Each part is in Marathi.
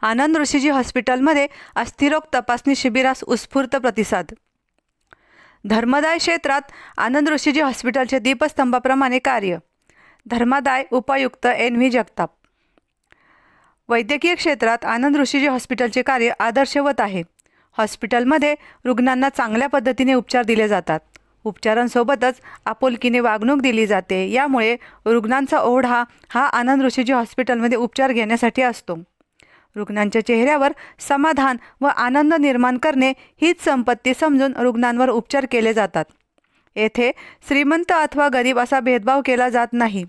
आनंद ऋषीजी हॉस्पिटलमध्ये अस्थिरोग तपासणी शिबिरास उत्स्फूर्त प्रतिसाद। धर्मादाय क्षेत्रात आनंद ऋषीजी हॉस्पिटलचे दीपस्तंभाप्रमाणे कार्य। धर्मादाय उपायुक्त NV जगताप। वैद्यकीय क्षेत्रात आनंद ऋषीजी हॉस्पिटलचे कार्य आदर्शवत आहे। हॉस्पिटलमध्ये रुग्णांना चांगल्या पद्धतीने उपचार दिले जातात। उपचारांसोबतच आपुलकीने वागणूक दिली जाते। यामुळे रुग्णांचा ओढा हा आनंद ऋषीजी हॉस्पिटलमध्ये उपचार घेण्यासाठी असतो। रुग्णांच्या चेहऱ्यावर समाधान व आनंद निर्माण करणे हीच संपत्ती समजून रुग्णांवर उपचार केले जातात। येथे श्रीमंत अथवा गरीब असा भेदभाव केला जात नाही।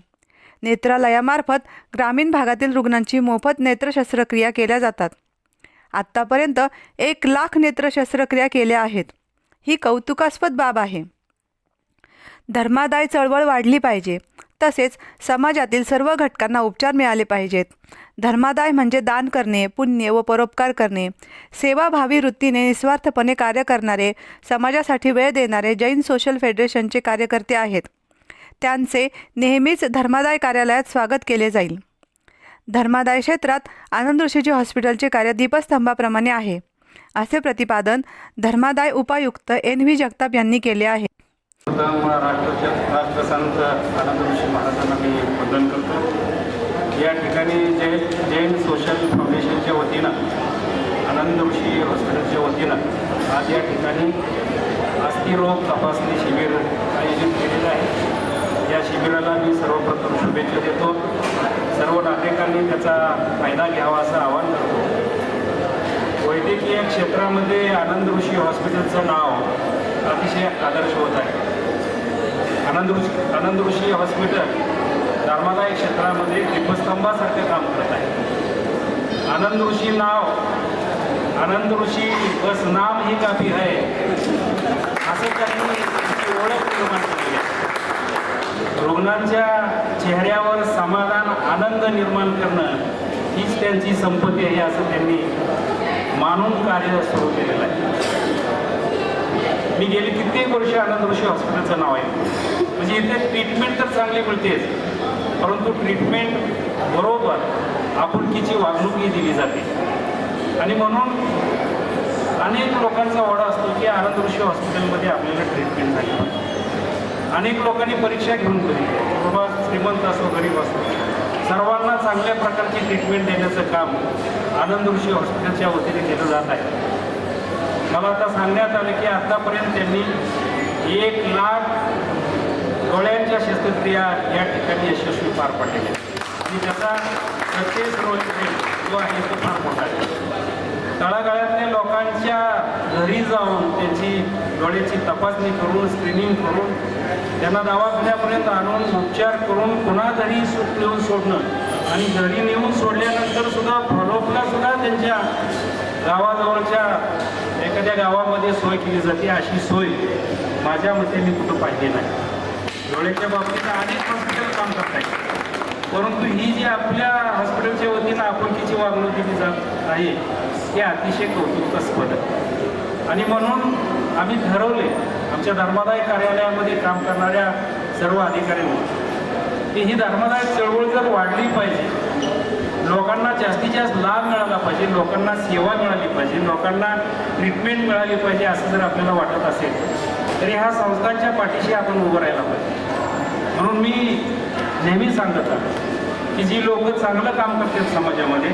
नेत्रालयामार्फत ग्रामीण भागातील रुग्णांची मोफत नेत्र शस्त्रक्रिया केल्या जातात। आत्तापर्यंत 1 लाख नेत्र शस्त्रक्रिया केल्या आहेत। ही कौतुकास्पद बाब आहे। धर्मादाय चळवळ वाढली पाहिजे, तसेच समाजातील सर्व घटकांना उपचार मिळाले पाहिजेत। धर्मादाय म्हणजे दान करणे, पुण्य व परोपकार करणे, सेवाभावी वृत्तीने निस्वार्थपणे कार्य करणारे, समाजासाठी वेळ देणारे जैन सोशल फेडरेशनचे कार्यकर्ते आहेत। त्यांचे नेहमीच धर्मादाय कार्यालयात स्वागत केले जाईल। धर्मादाय क्षेत्रात आनंद ऋषीजी हॉस्पिटलचे कार्य दीपस्तंभाप्रमाणे आहे, असे प्रतिपादन धर्मादाय उपायुक्त NV जगताप यांनी केले आहे। राष्ट्रसंत आनंद ऋषी महाराजांना मी वंदन करतो। या ठिकाणी जैन सोशल फाउंडेशनच्या वतीनं आनंद ऋषी हॉस्पिटलच्या वतीनं आज या ठिकाणी अस्थिरोग तपासणी शिबिर आयोजित केलेलं आहे। या शिबिराला मी सर्वप्रथम शुभेच्छा देतो। सर्व नागरिकांनी त्याचा फायदा घ्यावा असं आवाहन करतो। वैद्यकीय क्षेत्रामध्ये आनंद ऋषी हॉस्पिटलचं नाव अतिशय आदर्श होत आहे। आनंद ऋषी हॉस्पिटल धर्मादाय क्षेत्रामध्ये दीपस्तंभासारखे काम करत आहे। आनंद ऋषी नाव, आनंद ऋषी बस नाम ही काफी है, असं त्यांनी ओळख निर्माण केली आहे। रुग्णांच्या चेहऱ्यावर समाधान, आनंद निर्माण करणं हीच त्यांची संपत्ती आहे, असं त्यांनी मानून कार्य सुरू केलेलं आहे। मी गेली कित्येक वर्ष आनंद ऋषी हॉस्पिटलचं नाव आहे। म्हणजे इथे ट्रीटमेंट तर चांगली मिळतेच, परंतु ट्रीटमेंट बरोबर आपुलकीची वागणूकही दिली जाते। आणि म्हणून अनेक लोकांचा ओढा असतो की आनंद ऋषी हॉस्पिटलमध्ये आपल्याला ट्रीटमेंट झाली। अनेक लोकांनी परीक्षा घेऊन करी, बाबा श्रीमंत असो गरीब असो, सर्वांना चांगल्या प्रकारची ट्रीटमेंट देण्याचं काम आनंद ऋषी हॉस्पिटलच्या वतीने केलं जात आहे। मला आता सांगण्यात आलं की आतापर्यंत त्यांनी 1 लाख डोळ्यांच्या शस्त्रक्रिया या ठिकाणी यशस्वी पार पाडलेल्या आणि त्याचा सक्सेस रेट जो आहे तो फार मोठा आहे। तळागाळातल्या लोकांच्या घरी जाऊन त्यांची डोळ्याची तपासणी करून, स्क्रीनिंग करून, त्यांना दवाखान्यापर्यंत आणून उपचार करून पुन्हा घरी नेऊन सोडणं आणि घरी नेऊन सोडल्यानंतर सुद्धा फॉलोअपला सुद्धा त्यांच्या गावाजवळच्या एखाद्या गावामध्ये सोय केली जाते। अशी सोय माझ्या मते मी कुठं पाहिजे नाही। डोळ्याच्या बाबतीत अनेक हॉस्पिटल काम करत आहेत, परंतु ही जी आपल्या हॉस्पिटलच्या वतीनं आपुलकीची वागणूक दिली जात आहे हे अतिशय कौतुकास्पद आहे। आणि म्हणून आम्ही ठरवले आमच्या धर्मादाय कार्यालयामध्ये काम करणाऱ्या सर्व अधिकाऱ्यांनी की ही धर्मादाय चळवळ जर वाढली पाहिजे, लोकांना जास्तीत जास्त लाभ मिळाला पाहिजे, लोकांना सेवा मिळाली पाहिजे, लोकांना ट्रीटमेंट मिळाली पाहिजे असं जर आपल्याला वाटत असेल तरी ह्या संस्थांच्या पाठीशी आपण उभं राहायला पाहिजे। म्हणून मी नेहमी सांगत आहे की जी लोक चांगलं काम करतात समाजामध्ये,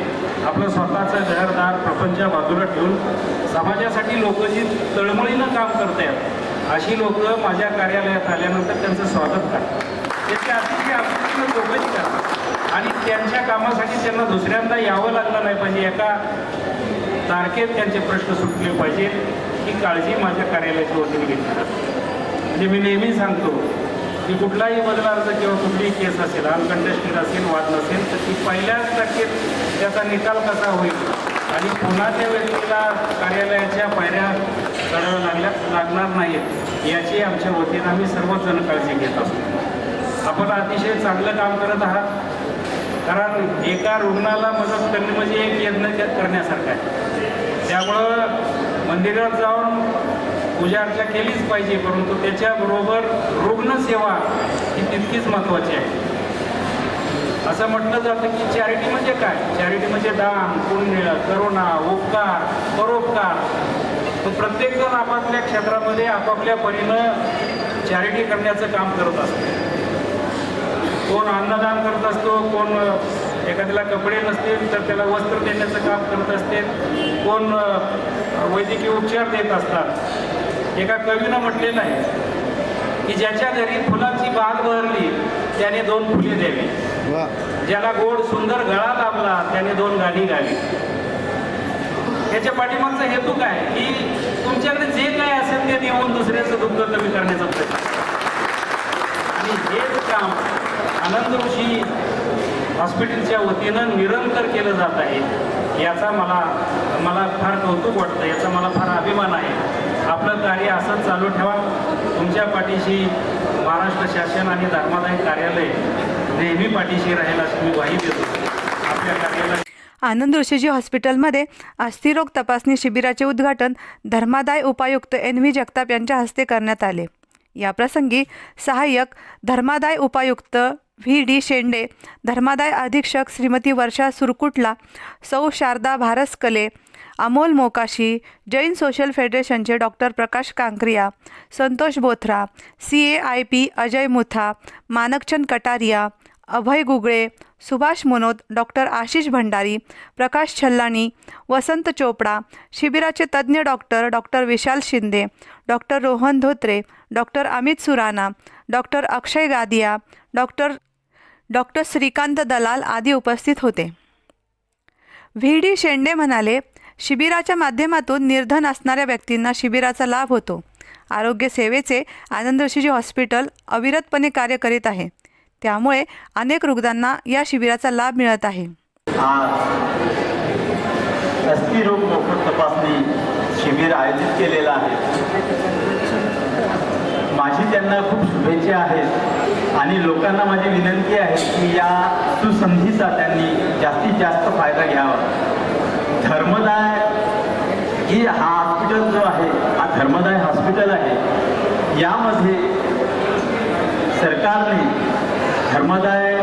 आपलं स्वतःचं घरदार प्रपंच बाजूला ठेवून समाजासाठी लोक जी तळमळीनं काम करतात अशी लोक माझ्या कार्यालयात आल्यानंतर त्यांचं स्वागत करतात, त्याची अतिशय आपुलकीनं चौकशी करतात आणि त्यांच्या कामासाठी त्यांना दुसऱ्यांदा यावं लागलं नाही पाहिजे। एका तारखेत त्यांचे प्रश्न सुटले पाहिजेत ही काळजी माझ्या कार्यालयाच्या वतीने घेतली जाते। म्हणजे मी नेहमी सांगतो की कुठलाही बदल अर्ज किंवा कुठलीही केस असेल, अनकंटेस्टेड असेल, वाद नसेल, तर ती पहिल्याच टक्केत त्याचा निकाल कसा होईल आणि पुन्हा त्या व्यक्तीला कार्यालयाच्या पायऱ्या चढाव्या लागणार नाहीत याची आमच्या वतीनं आम्ही सर्वजण काळजी घेत असतो। आपण अतिशय चांगलं काम करत आहात, कारण एका रुग्णाला मदत करणे म्हणजे एक यज्ञ करण्यासारखं आहे। त्यामुळं मंदिरात जाऊन पूजा अर्चा केलीच पाहिजे, परंतु त्याच्याबरोबर रुग्णसेवा ही तितकीच महत्त्वाची आहे। असं म्हटलं जातं की चॅरिटी म्हणजे काय? चॅरिटी म्हणजे दान, पुण्य, करुणा, उपकार, परोपकार. तर प्रत्येकजण आपापल्या क्षेत्रामध्ये आपापल्या परीनं चॅरिटी करण्याचं काम करत असतो. कोण अन्नदान करत असतो, कोण एखाद्याला कपडे नसतील तर त्याला वस्त्र देण्याचं काम करत असते, कोण वैद्यकीय उपचार देत असतात. एका कवीनं म्हटलेलं आहे की ज्याच्या घरी फुलांची बाग बहरली त्याने 2 फुले द्यावी, ज्याला गोड सुंदर गळा लाभला त्याने 2 गाणी गावी. याच्या पाठीमागचा हेतू काय की तुमच्याकडे जे काय असेल ते देऊन दुसऱ्याचं दुःख कमी करण्याचा प्रयत्न. आणि हेच काम आनंद ऋषी हॉस्पिटलच्या वतीनं निरंतर केलं जात आहे. याचा मला फार कौतुक वाटतं, याचा मला फार अभिमान आहे. आपलं कार्य असंच चालू ठेवा. तुमच्या पाठीशी महाराष्ट्र शासन आणि धर्मादाय कार्यालय नेहमी पाठीशी राहील अशी मी ग्वाही देतो. आपल्या कार्यालय आनंद ऋषीजी हॉस्पिटलमध्ये अस्थिरोग तपासणी शिबिराचे उद्घाटन धर्मादाय उपायुक्त NV जगताप यांच्या हस्ते करण्यात आले. याप्रसंगी सहाय्यक धर्मादाय उपायुक्त VD शेंडे, धर्मादाय अधीक्षक श्रीमती वर्षा सुरकुटला, सौ शारदा भारसकले, अमोल मोकाशी, जैन सोशल फेडरेशनचे doctor Prakash Kankariya, Santosh Bothra, CAIP Ajay Mutha, Manakchand Kataria, Abhay Gugale, Subhash Manot, doctor Ashish Bhandari, Prakash Chhallani, Vasant Chopda, शिबिराचे तज्ज्ञ doctor Vishal Shinde, doctor Rohan Dhotre, doctor Amit Surana, doctor Akshay Gadia, doctor Shrikant Dalal आदी उपस्थित होते. VD शेंडे म्हणाले, शिबिराच्या माध्यमातून निर्धन असणाऱ्या व्यक्तींना शिबिराचा लाभ होतो. आरोग्य सेवेचे आनंद ऋषीजी हॉस्पिटल अविरतपणे कार्य करीत आहे. त्यामुळे अनेक रुग्णांना या शिबिराचा लाभ मिळत आहे. आज अस्थिरोग मोफत तपासणी शिबिर आयोजित केलेलं आहे. माझी त्यांना खूप शुभेच्छा आहेत आणि लोकांना माझी विनंती आहे की या सुसंधीचा त्यांनी जास्तीत जास्त फायदा घ्यावा. धर्मदाय ही हा हॉस्पिटल जो आहे हा धर्मदाय हॉस्पिटल आहे. यामध्ये सरकारने धर्मदाय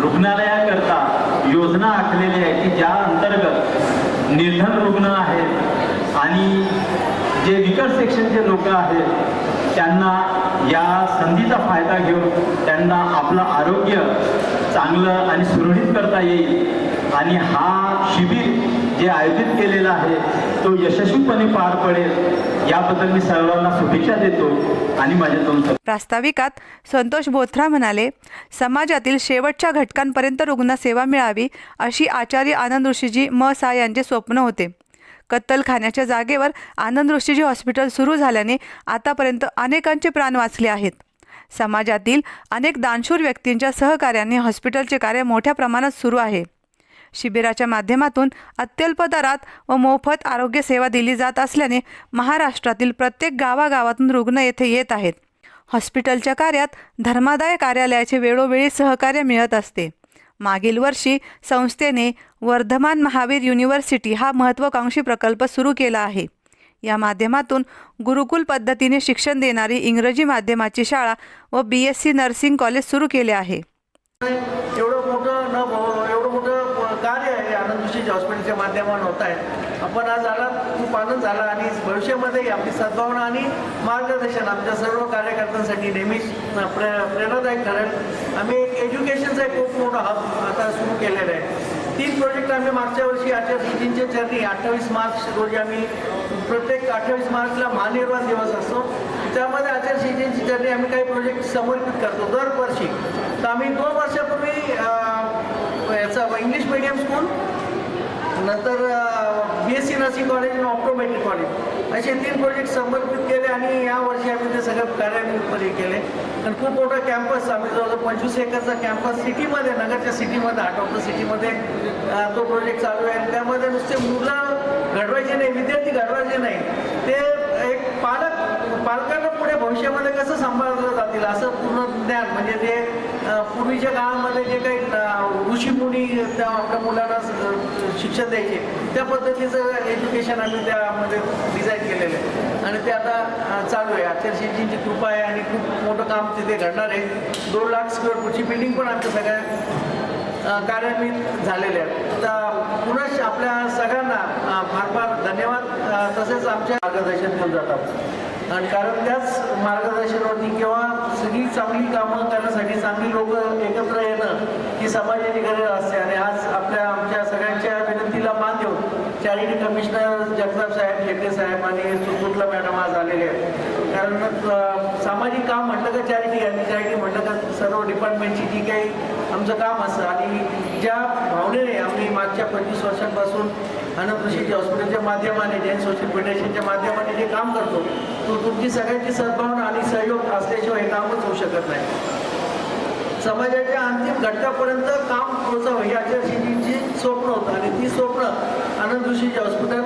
रुग्णालयाकरता योजना आखलेली आहे की ज्या अंतर्गत निर्धन रुग्ण आहेत आणि जे विकट सेक्शनचे लोक आहेत त्यांना या संधीचा फायदा घेऊन त्यांना आपलं आरोग्य चांगलं आणि सुरळीत करता येईल. आणि हा शिबिर जे आयोजित केलेला आहे तो यशस्वीपणे पार पडेल याबद्दल मी सर्वांना शुभेच्छा देतो आणि माझे 2 शब्द. प्रास्ताविकात संतोष बोथरा म्हणाले, समाजातील शेवटच्या घटकांपर्यंत रुग्णसेवा मिळावी अशी आचार्य आनंद ऋषीजी सा यांचे स्वप्न होते. कत्तलखान्याच्या जागेवर आनंद ऋषीजी हॉस्पिटल सुरू झाल्याने आतापर्यंत अनेकांचे प्राण वाचले आहेत. समाजातील अनेक दानशूर व्यक्तींच्या सहकार्याने हॉस्पिटलचे कार्य मोठ्या प्रमाणात सुरू आहे. शिबिराच्या माध्यमातून अत्यल्प दरात व मोफत आरोग्य सेवा दिली जात असल्याने महाराष्ट्रातील प्रत्येक गावागावातून रुग्ण येथे येत आहेत. हॉस्पिटलच्या कार्यात धर्मादाय कार्यालयाचे वेळोवेळी सहकार्य मिळत असते. मागील वर्षी संस्थेने वर्धमान महावीर युनिव्हर्सिटी हा महत्त्वाकांक्षी प्रकल्प सुरू केला आहे. या माध्यमातून गुरुकुल पद्धतीने शिक्षण देणारी इंग्रजी माध्यमाची शाळा व BSc नर्सिंग कॉलेज सुरू केले आहे. एवढं मोठं कार्य आहे आनंद ऋषीजी हॉस्पिटलच्या माध्यमातून होत आहे. आपण आज आला खूप आनंद झाला आणि भविष्यामध्ये आपली सद्भावना आणि मार्गदर्शन आमच्या सर्व कार्यकर्त्यांसाठी नेहमीच प्रेरणादायक ठरेल. आम्ही एक एज्युकेशनचा एक खूप मोठा हब आता सुरू केलेला आहे. 3 प्रोजेक्ट आम्ही मागच्या वर्षी आचार्यजींच्या चरणी 28 मार्च रोजी आम्ही प्रत्येक 28 मार्चला महानिर्वाण दिवस असतो. त्यामध्ये आचार्यजींची चरणी आम्ही काही प्रोजेक्ट समर्पित करतो दरवर्षी. तर आम्ही 2 वर्षापूर्वी याचा इंग्लिश मीडियम स्कूल, नंतर BSc नर्सिंग कॉलेज आणि ऑप्टोमेट्रिक कॉलेज असे 3 प्रोजेक्ट समर्पित केले आणि यावर्षी आम्ही ते सगळं कार्यान्वित केले. आणि खूप मोठा कॅम्पस आम्ही जवळजवळ 25 एकरचा कॅम्पस सिटीमध्ये, नगरच्या सिटीमध्ये, हार्ट ऑफ द सिटीमध्ये तो प्रोजेक्ट चालू आहे. त्यामध्ये नुसते मुलं घडवायचे नाही, विद्यार्थी घडवायचे नाही, ते एक पालक पालकांना पुढे भविष्यामध्ये कसं सांभाळलं जातील असं पूर्ण ज्ञान, म्हणजे जे पूर्वीच्या काळामध्ये जे काही ऋषीमुनी त्या आपल्या मुलांना शिक्षण द्यायचे त्या पद्धतीचं एज्युकेशन आम्ही त्यामध्ये डिझाईन केलेलं आहे आणि ते आता चालू आहे. आचार्यशीजींची कृपा आहे आणि खूप मोठं काम तिथे घडणार आहे. 2 लाख स्क्वेअर फूटची बिल्डिंग पण आमच्या सगळ्या कार्यान्वित झालेले आहेत. तर पुन्हा आपल्या सगळ्यांना फार फार धन्यवाद. तसेच आमच्या मार्गदर्शन घेऊन जातात आणि कारण त्याच मार्गदर्शनावरती किंवा सगळी चांगली कामं करण्यासाठी चांगली लोक एकत्र येणं ही समाजाची गरज असते. आणि आज आमच्या सगळ्यांच्या विनंतीला मान देऊन चॅरिटी कमिशनर जगताप साहेब, शेट्टे साहेब आणि सुकुटला मॅडम आज आलेले आहेत. कारण सामाजिक काम म्हटलं का चॅरिटी आणि चॅरिटी म्हटलं का सर्व डिपार्टमेंटची जी काही आमचं काम असतं आणि ज्या भावनेने आम्ही मागच्या 25 वर्षांपासून अनाथ ऋषीजी हॉस्पिटलच्या माध्यमाने जैन सोशल फाउंडेशनच्या माध्यमाने जे काम करतो तो तुमची सगळ्यांची सद्भावना आणि सहयोग असल्याशिवाय हे कामच होऊ शकत नाही. समाजाच्या अंतिम घटकापर्यंत काम पोहोचावं ही आचार्यशीजींची स्वप्न होतं आणि ती स्वप्न आनंद ऋषीजी हॉस्पिटल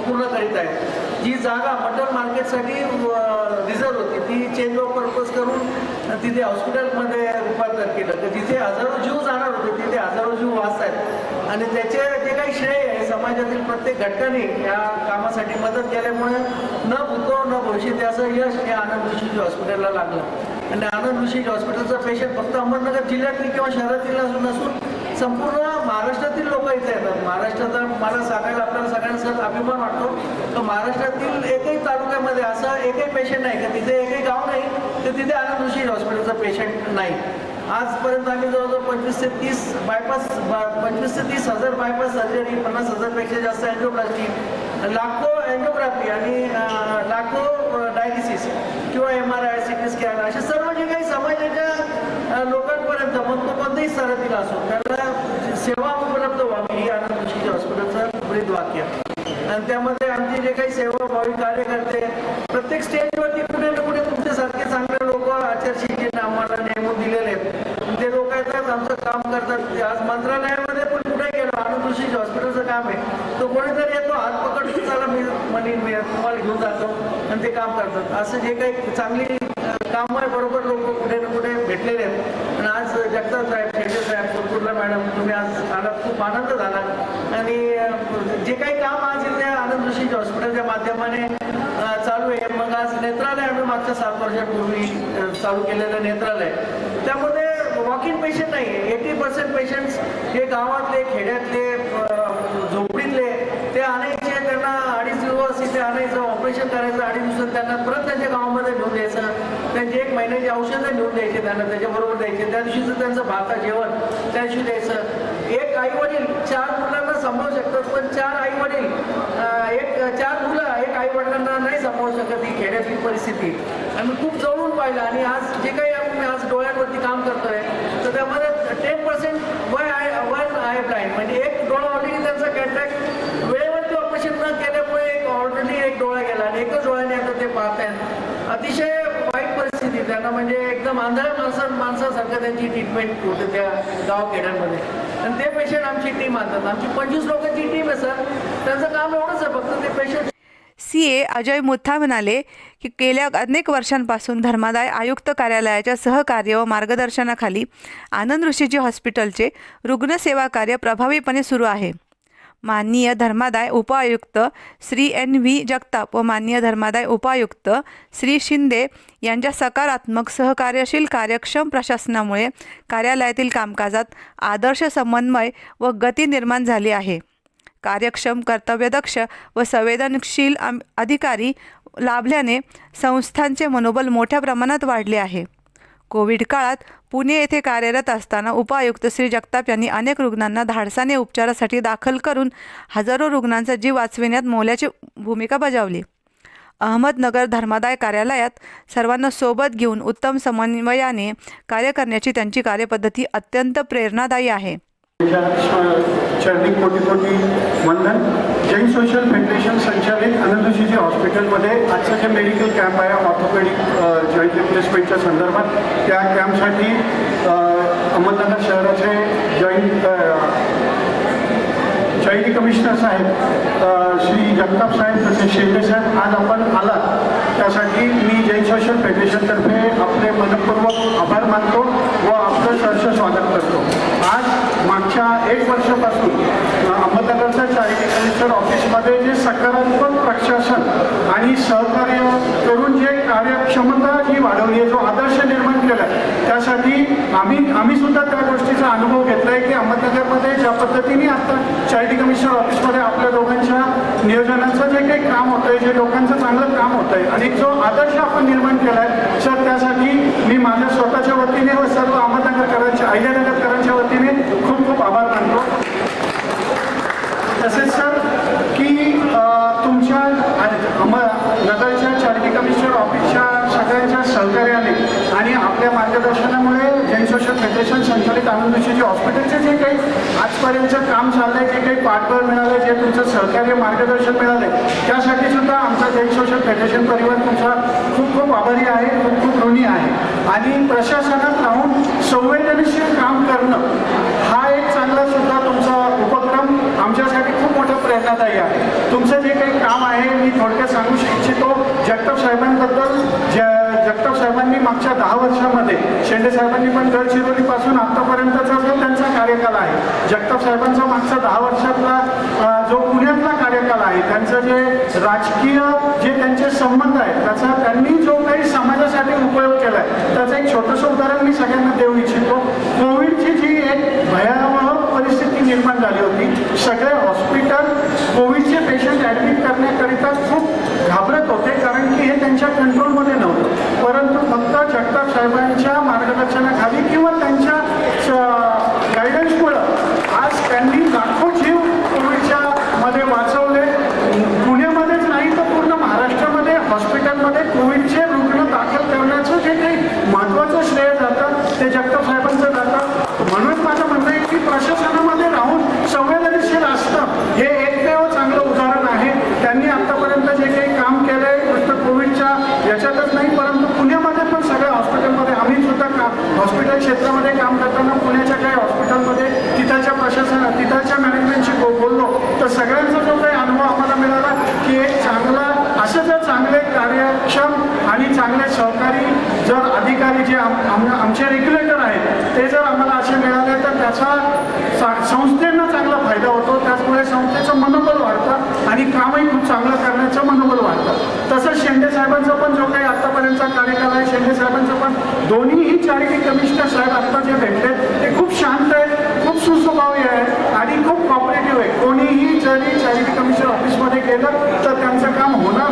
पूर्ण करीत आहे. जी जागा मटन मार्केटसाठी रिझर्व होती ती चेंज ऑफ पर्पज करून तिथे हॉस्पिटलमध्ये रूपांतर केलं. तर जिथे हजारो जीव जाणार होते तिथे हजारो जीव वाचत आहेत आणि त्याचे जे काही श्रेय आहे समाजातील प्रत्येक घटकाने या कामासाठी मदत केल्यामुळे न भूतो न भविष्यती असं यश हे आनंद ऋषीजी हॉस्पिटलला लागलं. आणि आनंद ऋषीजी हॉस्पिटलचा पेशंट फक्त अहमदनगर जिल्ह्यातील किंवा शहरातील नसून संपूर्ण महाराष्ट्रातील लोक इथे येतात. महाराष्ट्राचा मला सांगायला आपल्याला सगळ्यांचा अभिमान वाटतो तर महाराष्ट्रातील एकही तालुक्यामध्ये असं एकही पेशंट नाही का तिथे एकही गाव नाही तर तिथे आनंद ऋषीजी हॉस्पिटलचा पेशंट नाही. आजपर्यंत आम्ही जवळजवळ 25 ते 30 हजार बायपास सर्जरी, 50,000पेक्षा जास्त अँजिओप्लास्टी, लाखो अँजिओग्राफी आणि लाखो डायलिसिस किंवा MRI, CT स्कॅन असे सर्व जे काही समाजाच्या लोकांपर्यंत मग तो कोणत्याही स्तरातील असो त्यांना सेवा उपलब्ध व्हावी ही आनंद ऋषीजी हॉस्पिटलचं ब्रीद वाक्य. आणि त्यामध्ये आमचे जे काही सेवाभावी कार्यकर्ते प्रत्येक स्टेजवरती कुठे ना कुठे तुमच्यासारखे चांगले लोक आचार्यशीजींना आम्हाला नेमून दिलेले आहेत. ते लोक येतात आमचं काम करतात. आज मंत्रालयामध्ये पण कुठे गेलो आनंद ऋषीजी हॉस्पिटलचं काम आहे तो कोणीतरी येतो हात पकडतो चला मी तुम्हाला घेऊन जातो आणि ते काम करतात. असं जे काही चांगली काम आहे बरोबर लोक कुठे ना कुठे भेटलेले आहेत. आणि आज जगताप साहेब, शेट्टे साहेब, सुकुटला मॅडम तुम्ही आज आलात खूप आनंद झाला. आणि जे काही काम आज इथे आनंद ऋषीजी हॉस्पिटलच्या माध्यमाने चालू आहे मग आज नेत्रालय आम्ही मागच्या 7 वर्षांपूर्वी चालू केलेलं नेत्रालय त्यामध्ये वॉक इन पेशंट नाही आहे. 80% पेशंट्स हे गावातले खेड्यातले झोपडीतले ते आणायचे त्यांना 2.5 दिवस इथे आणायचं ऑपरेशन करायचं 2.5 दिवसात त्यांना परत त्यांच्या गावामध्ये घेऊन द्यायचं. त्यांची 1 महिन्याची औषधं घेऊन द्यायची त्यांना त्याच्याबरोबर द्यायचे. त्या दिवशीचं त्यांचं भाता जेवण त्या दिवशी द्यायचं. एक आईवडील 4 मुलांना सांभाळू शकतात पण 4 आईवडील 4 मुलं 1 आईवडिलांना नाही सांभाळू शकत ही खेड्यातली परिस्थिती आम्ही खूप जवळून पाहिलं. आणि आज जे काही आम्ही आज डोळ्यांवरती काम करतोय तर त्यामध्ये 10% वन आय ब्लाइंड म्हणजे एक डोळा ऑलरेडी त्यांचा कॅटरॅक्ट वेळेवरती ऑपरेशन न केल्यामुळे ऑलरेडी एक डोळा गेला आणि एकच डोळ्याने आता ते पाहतायत. अतिशय वाईट परिस्थिती त्यांना म्हणजे एकदम आंधळ्या माणसासारखं त्यांची ट्रीटमेंट होते त्या गावखेड्यांमध्ये. आणि ते पेशंट आमची टीम आणतात. आमची 25 लोकांची टीम आहे सर. त्यांचं काम एवढंच आहे फक्त ते पेशंट. CA अजय मुथा म्हणाले की गेल्या अनेक वर्षांपासून धर्मादाय आयुक्त कार्यालयाच्या सहकार्य व मार्गदर्शनाखाली आनंद ऋषीजी हॉस्पिटलचे रुग्णसेवा कार्य प्रभावीपणे सुरू आहे. माननीय धर्मादाय उपायुक्त श्री NV जगताप व माननीय धर्मादाय उपायुक्त श्री शिंदे यांच्या सकारात्मक सहकार्यशील कार्यक्षम प्रशासनामुळे कार्यालयातील कामकाजात आदर्श समन्वय व गती निर्माण झाली आहे. कार्यक्षम, कर्तव्यदक्ष व संवेदनशील अधिकारी लाभल्याने संस्थांचे मनोबल मोठ्या प्रमाणात वाढले आहे. कोविड काळात पुणे येथे कार्यरत असताना उपायुक्त श्री जगताप यांनी अनेक रुग्णांना धाडसाने उपचारासाठी दाखल करून हजारो रुग्णांचा जीव वाचविण्यात मोलाची भूमिका बजावली. अहमदनगर धर्मादाय कार्यालयात सर्वांना सोबत घेऊन उत्तम समन्वयाने कार्य करण्याची त्यांची कार्यपद्धती अत्यंत प्रेरणादायी आहे. चरणी कोटी कोटी वंदन. जैन सोशल फेडरेशन संचालित आनंद ऋषीजी हॉस्पिटलमध्ये आजचा जे मेडिकल कॅम्प आहे ऑर्थोपेडिक जॉईंट रिप्लेसमेंटच्या संदर्भात त्या कॅम्पसाठी अहमदनगर शहराचे जॉईंट शहरी कमिशनर साहेब श्री जगताप साहेब तसेच शेंडे साहेब आज आपण आलात त्यासाठी मी जैन सोशल फेडरेशनतर्फे आपले मनपूर्वक आभार मानतो व आपलं सहर्ष स्वागत करतो. आज मागच्या 1 वर्षापासून अहमदनगरच्या चॅरिटी कमिशनर ऑफिसमध्ये जे सकारात्मक प्रशासन आणि सहकार्य करून जे कार्यक्षमता जी वाढवली आहे, जो आदर्श निर्माण केला आहे, त्यासाठी आम्ही सुद्धा त्या गोष्टीचा अनुभव घेतला आहे की अहमदनगरमध्ये ज्या पद्धतीने आता चॅरिटी कमिशनर ऑफिसमध्ये आपल्या दोघांच्या नियोजनाचं जे काही काम होतं आहे, जे लोकांचं चांगलं काम होतं आहे आणि जो आदर्श आपण निर्माण केला आहे सर, त्यासाठी मी माझ्या स्वतःच्या वतीने व सर्व अहमदनगरकरांच्या अहिल्यानगरकरांच्या वतीने खूप खूप आभार मानतो. तसेच सर की तुमच्या नगरच्या चॅरिटी कमिशनर ऑफिसच्या सगळ्यांच्या सहकार्याने आणि आपल्या मार्गदर्शनामुळे जैन सोशल फेडरेशन संचालित आनंद ऋषीजी हॉस्पिटलचे जे काही आजपर्यंतचं काम चाललंय, जे काही पाठबळ मिळालं, जे तुमचं सहकार्य मार्गदर्शन मिळाले, त्यासाठी सुद्धा आमचा जैन सोशल फेडरेशन परिवार तुमचा खूप खूप आभारी आहे, खूप खूप ऋणी आहे. आणि प्रशासनात राहून संवेदनशील काम करणं हा एक चांगला सुद्धा तुमचा उपक्रम आमच्यासाठी खूप मोठा प्रेरणादायी आहे. तुमचं जे काही काम आहे मी थोडक्यात सांगू इच्छितो. जगताप साहेबांनी मागच्या 10 वर्षामध्ये शेंडे साहेबांनी पण गडचिरोलीपासून आतापर्यंतचा जो त्यांचा कार्यकाल आहे, जगताप साहेबांचा मागचा 10 वर्षातला जो पुण्यातला कार्यकाल आहे, त्यांचं जे राजकीय जे त्यांचे संबंध आहेत, त्याचा त्यांनी जो काही समाजासाठी उपयोग केला आहे, त्याचं एक छोटंसं उदाहरण मी सगळ्यांना देऊ इच्छितो. कोविडची जी एक भयावह परिस्थिती निर्माण झाली होती, सगळे हॉस्पिटल कोविडचे पेशंट ॲडमिट करण्याकरिता खूप घाबरत होते, कारण की हे त्यांच्या कंट्रोलमध्ये नव्हतं. परंतु फक्त जगताप साहेबांच्या मार्गदर्शनाखाली किंवा त्यांच्या गायडन्समुळं आज त्यांनी लाखो जीव कोविडच्या मध्ये वाचवले. पुण्यामध्येच नाही तर पूर्ण महाराष्ट्रामध्ये हॉस्पिटलमध्ये कोविडचे रुग्ण दाखल करण्याचं जे काही महत्त्वाचं श्रेय जातं ते जगताप साहेबांचं जातं. म्हणून माझं म्हणणं आहे की प्रशासनामध्ये राहून संवेदनशील असणं हे एकमेव चांगलं उदाहरण आहे. त्यांनी आतापर्यंत जे काही काम केलं आहे नुसतं कोविडच्या याच्यातच नाही, परंतु पुण्यामध्ये पण सगळ्या हॉस्पिटलमध्ये आम्ही सुद्धा हॉस्पिटल क्षेत्रामध्ये काम करताना पुण्याच्या काही हॉस्पिटलमध्ये तिथलच्या मॅनेजमेंटशी बोललो तर सगळ्यांचा जो काही अनुभव आम्हाला मिळाला की एक चांगला असं जर चांगले कार्यक्षम आणि चांगले सहकारी जर अधिकारी जे आमचे रेग्युलेटर आहेत ते जर आम्हाला असे मिळाले तर त्याचा संस्थेंना चांगला फायदा होतो. त्याचमुळे संस्थेचं मनोबल वाढतं आणि कामही खूप चांगलं करण्याचं मनोबल वाढतं. तसंच शेंडे साहेबांचा पण जो काही आत्तापर्यंतचा कार्यकाल आहे, शेंडे साहेबांचं पण दोन्हीही चॅरिटी कमिशनर साहेब आत्ता जे भेटले ते खूप शांत आहेत, खूप सुस्वभावी आहे आणि खूप कॉपरेटिव्ह आहे. कोणीही जरी चॅरिटी कमिशनर ऑफिसमध्ये गेलं तर त्यांचं काम होणार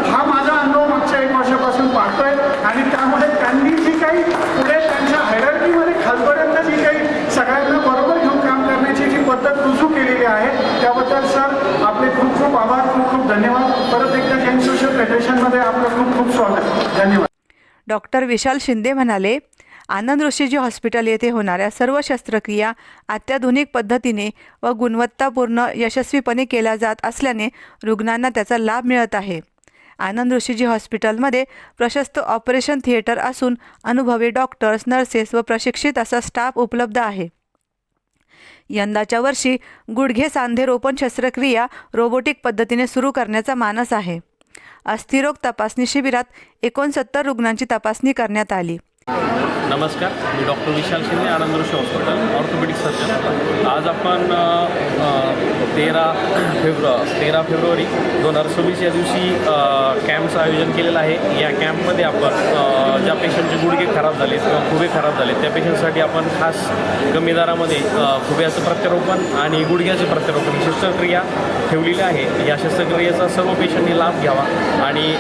हा माझा अनुभव मागच्या 1 वर्षापासून पाहतोय. आणि त्यामुळे त्यांनी जी काही पुढे त्यांच्या हायरार्कीमध्ये खालपर्यंत जी काही सगळ्यांना बरोबर घेऊन काम करण्याची जी पद्धत रुजू केलेली आहे त्याबद्दल सर आपले खूप खूप आभार, खूप खूप धन्यवाद. परत एकदा जैन सोशल फेडरेशनमध्ये आपलं खूप खूप स्वागत. धन्यवाद. डॉक्टर विशाल शिंदे म्हणाले, आनंद ऋषीजी हॉस्पिटल येथे होणाऱ्या सर्व शस्त्रक्रिया अत्याधुनिक पद्धतीने व गुणवत्तापूर्ण यशस्वीपणे केल्या जात असल्याने रुग्णांना त्याचा लाभ मिळत आहे. आनंद ऋषीजी हॉस्पिटलमध्ये प्रशस्त ऑपरेशन थिएटर असून अनुभवी डॉक्टर्स, नर्सेस व प्रशिक्षित असा स्टाफ उपलब्ध आहे. यंदाच्या वर्षी गुडघे सांधे रोपण शस्त्रक्रिया रोबोटिक पद्धतीने सुरू करण्याचा मानस आहे. अस्थिरोग तपासणी शिबिरात 69 रुग्णांची तपासणी करण्यात आली. नमस्कार, मी डॉक्टर विशाल शिंदे, आनंद ऋषी हॉस्पिटल, ऑर्थोपेडिक सर्जन. आज आपण 13 फेब्रुवारी 2026 या दिवशी कॅम्पचं आयोजन केलेलं आहे. या कॅम्पमध्ये आपण ज्या पेशंटचे गुडघे खराब झाले किंवा खुबे खराब झाले त्या पेशंटसाठी आपण खास कमी दरामध्ये खुब्याचं प्रत्यारोपण आणि गुडघ्याचं प्रत्यारोपण ही शस्त्रक्रिया ठेवलेली आहे. या शस्त्रक्रियेचा सर्व पेशंटनी लाभ घ्यावा आणि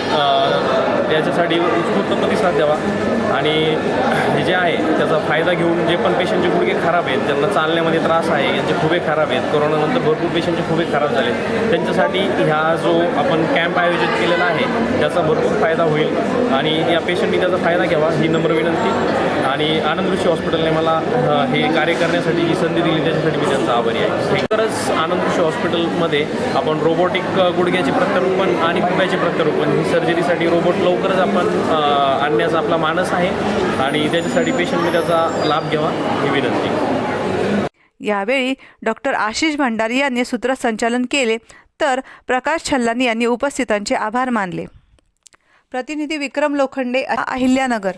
त्याच्यासाठी उत्स्फूर्त प्रतिसाद द्यावा आणि हे जे आहे त्याचा फायदा घेऊन जे पण पेशंटचे गुडघे खराब आहेत, ज्यांना चालण्यामध्ये त्रास आहे, यांचे खुबे खराब आहेत, कोरोनानंतर भरपूर पेशंटचे खुबे खराब झाले, त्यांच्यासाठी ह्या जो आपण कॅम्प आयोजित केलेला आहे त्याचा भरपूर फायदा होईल आणि या पेशंटनी त्याचा फायदा घ्यावा ही नम्र विनंती. आणि आनंद ऋषी हॉस्पिटलने मला हे कार्य करण्यासाठी जी संधी दिली त्याच्यासाठी मी त्यांचा आभारी आहे. खरंच आनंद ऋषी हॉस्पिटलमध्ये आपण रोबोटिक गुडघ्याचे प्रत्यारोपण आणि खुब्याचे प्रत्यारोपण ही सर्जरीसाठी रोबोट लवकरच आपण आणण्याचा आपला मानस आहे आणि त्याच्यासाठी पेशंटने त्याचा लाभ घ्यावा ही विनंती. यावेळी डॉक्टर आशिष भंडारी यांनी सूत्रसंचालन केले तर प्रकाश छल्लानी यांनी उपस्थितांचे आभार मानले. प्रतिनिधी विक्रम लोखंडे, अहिल्यानगर.